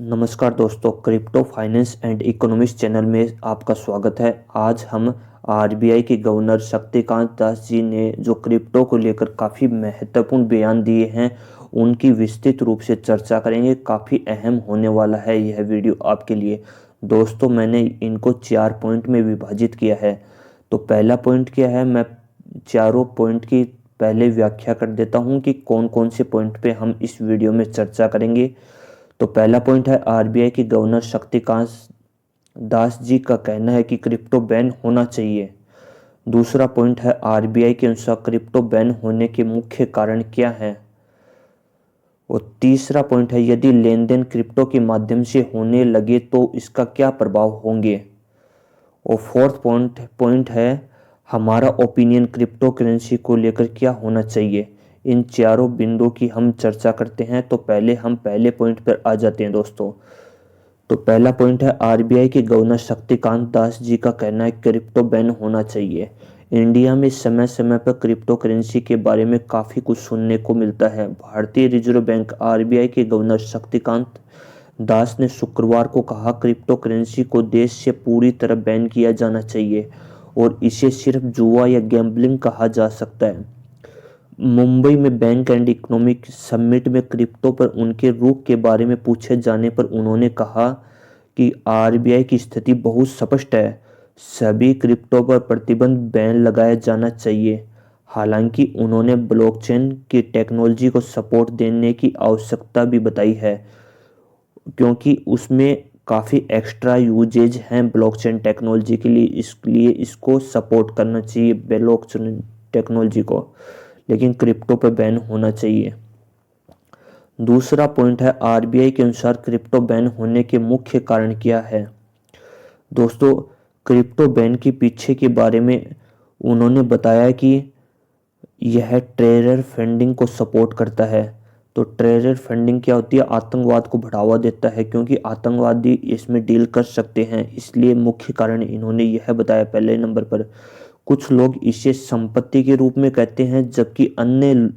नमस्कार दोस्तों, crypto finance and economics channel में आपका स्वागत है। आज हम आरबीआई के गवर्नर शक्तिकांत दास जी ने जो क्रिप्टो को लेकर काफ़ी महत्वपूर्ण बयान दिए हैं, उनकी विस्तृत रूप से चर्चा करेंगे। काफ़ी अहम होने वाला है यह वीडियो आपके लिए। दोस्तों, मैंने इनको 4 पॉइंट में विभाजित किया है। तो पहला पॉइंट क्या है, मैं चारों पॉइंट की पहले व्याख्या कर देता हूं कि कौन कौन से पॉइंट पे हम इस वीडियो में चर्चा करेंगे। तो पहला पॉइंट है, आरबीआई के गवर्नर शक्तिकांत दास जी का कहना है कि क्रिप्टो बैन होना चाहिए। दूसरा पॉइंट है, आरबीआई के अनुसार क्रिप्टो बैन होने के मुख्य कारण क्या हैं। और तीसरा पॉइंट है, यदि लेन देन क्रिप्टो के माध्यम से होने लगे तो इसका क्या प्रभाव होंगे। और फोर्थ पॉइंट है, हमारा ओपिनियन क्रिप्टो करेंसी को लेकर क्या होना चाहिए। इन चारों बिंदुओं की हम चर्चा करते हैं। तो पहले हम पहले पॉइंट पर आ जाते हैं दोस्तों। तो पहला पॉइंट है, आरबीआई के गवर्नर शक्तिकांत दास जी का कहना है क्रिप्टो बैन होना चाहिए। इंडिया में समय समय पर क्रिप्टो करेंसी के बारे में काफ़ी कुछ सुनने को मिलता है। भारतीय रिजर्व बैंक आरबीआई के गवर्नर शक्तिकांत दास ने शुक्रवार को कहा, क्रिप्टो करेंसी को देश से पूरी तरह बैन किया जाना चाहिए और इसे सिर्फ जुआ या गैम्बलिंग कहा जा सकता है। मुंबई में बैंक एंड इकोनॉमिक समिट में क्रिप्टो पर उनके रुख के बारे में पूछे जाने पर उन्होंने कहा कि आरबीआई की स्थिति बहुत स्पष्ट है। सभी क्रिप्टो पर प्रतिबंध बैन लगाया जाना चाहिए। हालांकि उन्होंने ब्लॉकचेन की टेक्नोलॉजी को सपोर्ट देने की आवश्यकता भी बताई है, क्योंकि उसमें काफ़ी एक्स्ट्रा यूजेज हैं ब्लॉकचेन टेक्नोलॉजी के लिए, इसलिए इसको सपोर्ट करना चाहिए ब्लॉकचेन टेक्नोलॉजी को, लेकिन क्रिप्टो पर बैन होना चाहिए। दूसरा पॉइंट है, आरबीआई के अनुसार क्रिप्टो बैन होने के मुख्य कारण क्या है। दोस्तों, क्रिप्टो बैन के पीछे के बारे में उन्होंने बताया कि यह टेरर फंडिंग को सपोर्ट करता है। तो टेरर फंडिंग क्या होती है, आतंकवाद को बढ़ावा देता है, क्योंकि आतंकवादी इसमें डील कर सकते हैं, इसलिए मुख्य कारण इन्होंने यह बताया पहले नंबर पर। कुछ लोग इसे संपत्ति के रूप में कहते हैं, जबकि अन्य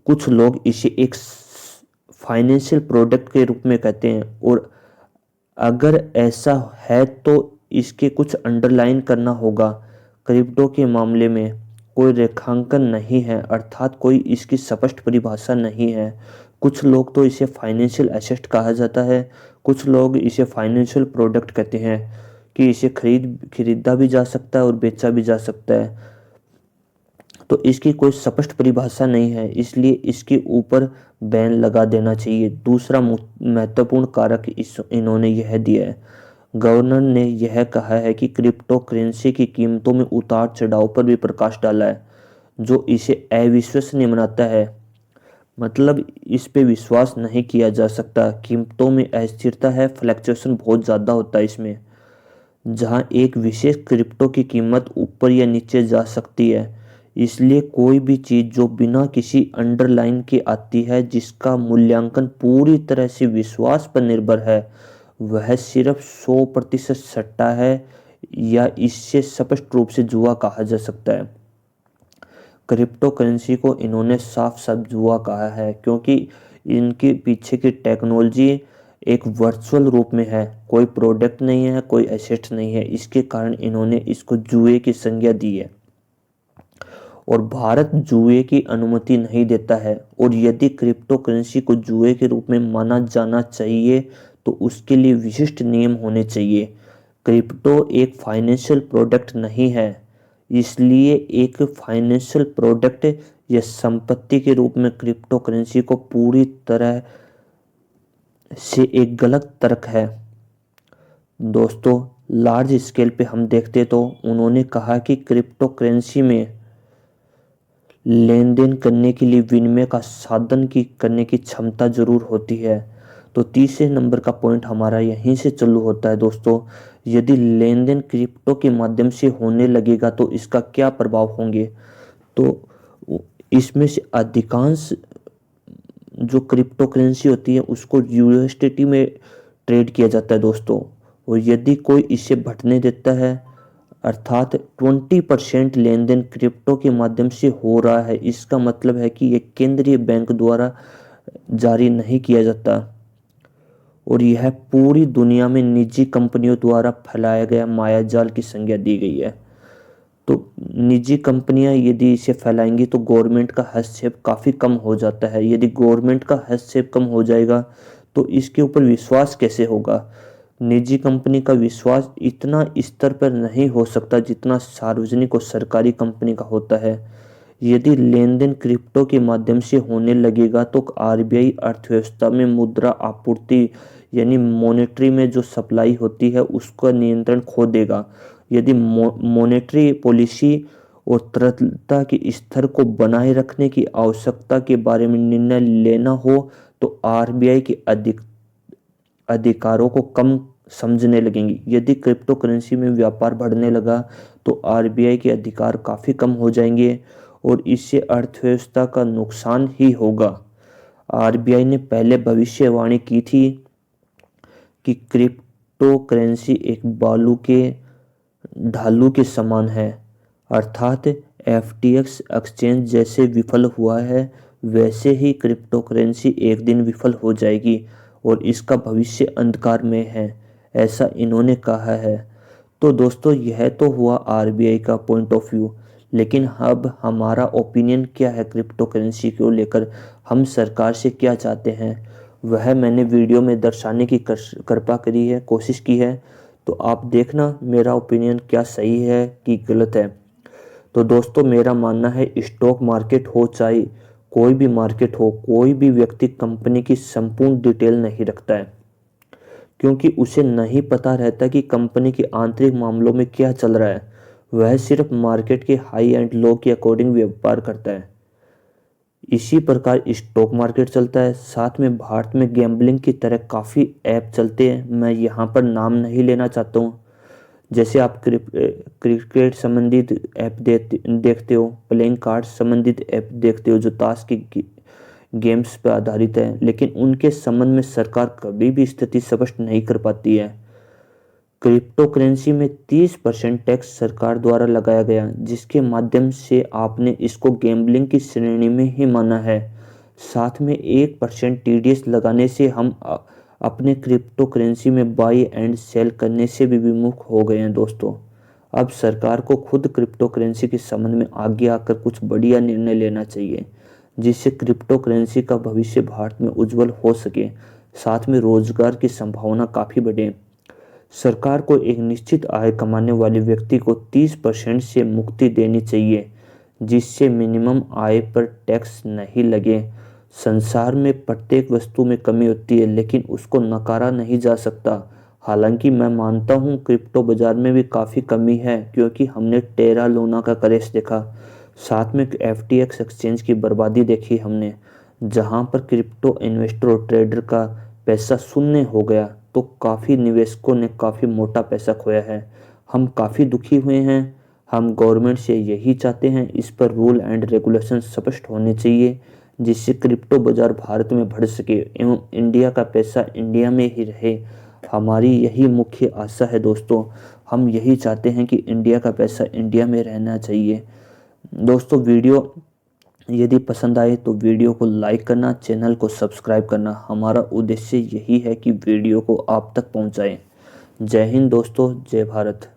कुछ लोग इसे एक फाइनेंशियल प्रोडक्ट के रूप में कहते हैं। और अगर ऐसा है तो इसके कुछ अंडरलाइन करना होगा। क्रिप्टो के मामले में कोई रेखांकन नहीं है, अर्थात कोई इसकी स्पष्ट परिभाषा नहीं है। कुछ लोग तो इसे फाइनेंशियल एसेट कहा जाता है, कुछ लोग इसे फाइनेंशियल प्रोडक्ट कहते हैं कि इसे खरीदा भी जा सकता है और बेचा भी जा सकता है। तो इसकी कोई स्पष्ट परिभाषा नहीं है, इसलिए इसके ऊपर बैन लगा देना चाहिए। दूसरा महत्वपूर्ण कारक इन्होंने यह दिया है, गवर्नर ने यह कहा है कि क्रिप्टो करेंसी की कीमतों में उतार चढ़ाव पर भी प्रकाश डाला है, जो इसे अविश्वसनीय बनाता है। मतलब इस पे विश्वास नहीं किया जा सकता। कीमतों में अस्थिरता है, फ्लक्चुएशन बहुत ज़्यादा होता है इसमें, जहां एक विशेष क्रिप्टो की कीमत ऊपर या नीचे जा सकती है। इसलिए कोई भी चीज़ जो बिना किसी अंडरलाइन के आती है, जिसका मूल्यांकन पूरी तरह से विश्वास पर निर्भर है, वह सिर्फ 100% सट्टा है, या इससे स्पष्ट रूप से जुआ कहा जा सकता है। क्रिप्टो करेंसी को इन्होंने साफ साफ जुआ कहा है, क्योंकि इनके पीछे की टेक्नोलॉजी एक वर्चुअल रूप में है, कोई प्रोडक्ट नहीं है, कोई एसेट नहीं है। इसके कारण इन्होंने इसको जुए की संज्ञा दी है। और भारत जुए की अनुमति नहीं देता है, और यदि क्रिप्टो करेंसी को जुए के रूप में माना जाना चाहिए तो उसके लिए विशिष्ट नियम होने चाहिए। क्रिप्टो एक फाइनेंशियल प्रोडक्ट नहीं है, इसलिए एक फाइनेंशियल प्रोडक्ट या संपत्ति के रूप में क्रिप्टो करेंसी को पूरी तरह से एक गलत तर्क है। दोस्तों, लार्ज स्केल पे हम देखते तो उन्होंने कहा कि क्रिप्टो करेंसी में लेन देन करने के लिए विनिमय का साधन की करने की क्षमता जरूर होती है। तो तीसरे नंबर का पॉइंट हमारा यहीं से चालू होता है दोस्तों। यदि लेन देन क्रिप्टो के माध्यम से होने लगेगा तो इसका क्या प्रभाव होंगे। तो इसमें से अधिकांश जो क्रिप्टो करेंसी होती है उसको यूएसडीटी में ट्रेड किया जाता है दोस्तों। और यदि कोई इसे बढ़ने देता है, अर्थात 20% लेन देन क्रिप्टो के माध्यम से हो रहा है, इसका मतलब है कि ये केंद्रीय बैंक द्वारा जारी नहीं किया जाता। और यह पूरी दुनिया में निजी कंपनियों द्वारा फैलाया गया मायाजाल की संज्ञा दी गई है। तो निजी कंपनियां यदि इसे फैलाएंगी तो गवर्नमेंट का हस्तक्षेप काफ़ी कम हो जाता है। यदि गवर्नमेंट का हस्तक्षेप कम हो जाएगा तो इसके ऊपर विश्वास कैसे होगा। निजी कंपनी का विश्वास इतना स्तर पर नहीं हो सकता जितना सार्वजनिक और सरकारी कंपनी का होता है। यदि लेन देन क्रिप्टो के माध्यम से होने लगेगा तो आरबीआई अर्थव्यवस्था में मुद्रा आपूर्ति यानी मॉनेटरी में जो सप्लाई होती है उसका नियंत्रण खो देगा। यदि मॉनेटरी पॉलिसी और तरलता के स्तर को बनाए रखने की आवश्यकता के बारे में निर्णय लेना हो तो आरबीआई के अधिकारों को कम समझने लगेंगी। यदि क्रिप्टो करेंसी में व्यापार बढ़ने लगा तो आरबीआई के अधिकार काफ़ी कम हो जाएंगे और इससे अर्थव्यवस्था का नुकसान ही होगा। आरबीआई ने पहले भविष्यवाणी की थी कि क्रिप्टो करेंसी एक बालू के ढालू के समान है, अर्थात एफटीएक्स एक्सचेंज जैसे विफल हुआ है वैसे ही क्रिप्टो करेंसी एक दिन विफल हो जाएगी और इसका भविष्य अंधकार में है, ऐसा इन्होंने कहा है। तो दोस्तों यह तो हुआ आरबीआई का पॉइंट ऑफ व्यू, लेकिन अब हमारा ओपिनियन क्या है क्रिप्टो करेंसी को लेकर, हम सरकार से क्या चाहते हैं वह मैंने वीडियो में दर्शाने की कृपा करी है, कोशिश की है। तो आप देखना मेरा ओपिनियन क्या सही है कि गलत है। तो दोस्तों मेरा मानना है स्टॉक मार्केट हो चाहे कोई भी मार्केट हो, कोई भी व्यक्ति कंपनी की संपूर्ण डिटेल नहीं रखता है, क्योंकि उसे नहीं पता रहता कि कंपनी के आंतरिक मामलों में क्या चल रहा है। वह सिर्फ मार्केट के हाई एंड लो के अकॉर्डिंग व्यापार करता है। इसी प्रकार स्टॉक मार्केट चलता है। साथ में भारत में गैम्बलिंग की तरह काफ़ी ऐप चलते हैं, मैं यहाँ पर नाम नहीं लेना चाहता हूँ। जैसे आप क्रिकेट संबंधित ऐप देखते हो, प्लेइंग कार्ड संबंधित ऐप देखते हो जो ताश की गेम्स पर आधारित है, लेकिन उनके संबंध में सरकार कभी भी स्थिति स्पष्ट नहीं कर पाती है। क्रिप्टो करेंसी में 30% टैक्स सरकार द्वारा लगाया गया, जिसके माध्यम से आपने इसको गैम्बलिंग की श्रेणी में ही माना है। साथ में 1% टीडीएस लगाने से हम अपने क्रिप्टो करेंसी में बाई एंड सेल करने से भी विमुख हो गए हैं दोस्तों। अब सरकार को खुद क्रिप्टो करेंसी के संबंध में आगे आकर कुछ बढ़िया निर्णय लेना चाहिए, जिससे क्रिप्टो करेंसी का भविष्य भारत में उज्जवल हो सके, साथ में रोजगार की संभावना काफ़ी बढ़े। सरकार को एक निश्चित आय कमाने वाले व्यक्ति को 30% से मुक्ति देनी चाहिए, जिससे मिनिमम आय पर टैक्स नहीं लगे। संसार में प्रत्येक वस्तु में कमी होती है, लेकिन उसको नकारा नहीं जा सकता। हालांकि मैं मानता हूँ क्रिप्टो बाजार में भी काफ़ी कमी है, क्योंकि हमने टेरा लूना का क्रैश देखा, साथ में एफटीएक्स एक्सचेंज की बर्बादी देखी हमने, जहाँ पर क्रिप्टो इन्वेस्टर और ट्रेडर का पैसा शून्य हो गया, तो काफ़ी निवेशकों ने काफ़ी मोटा पैसा खोया है। हम काफ़ी दुखी हुए हैं। हम गवर्नमेंट से यही चाहते हैं, इस पर रूल एंड रेगुलेशन स्पष्ट होने चाहिए, जिससे क्रिप्टो बाजार भारत में बढ़ सके एवं इंडिया का पैसा इंडिया में ही रहे। हमारी यही मुख्य आशा है दोस्तों। हम यही चाहते हैं कि इंडिया का पैसा इंडिया में रहना चाहिए। दोस्तों वीडियो यदि पसंद आए तो वीडियो को लाइक करना, चैनल को सब्सक्राइब करना। हमारा उद्देश्य यही है कि वीडियो को आप तक पहुंचाएं। जय हिंद दोस्तों, जय भारत।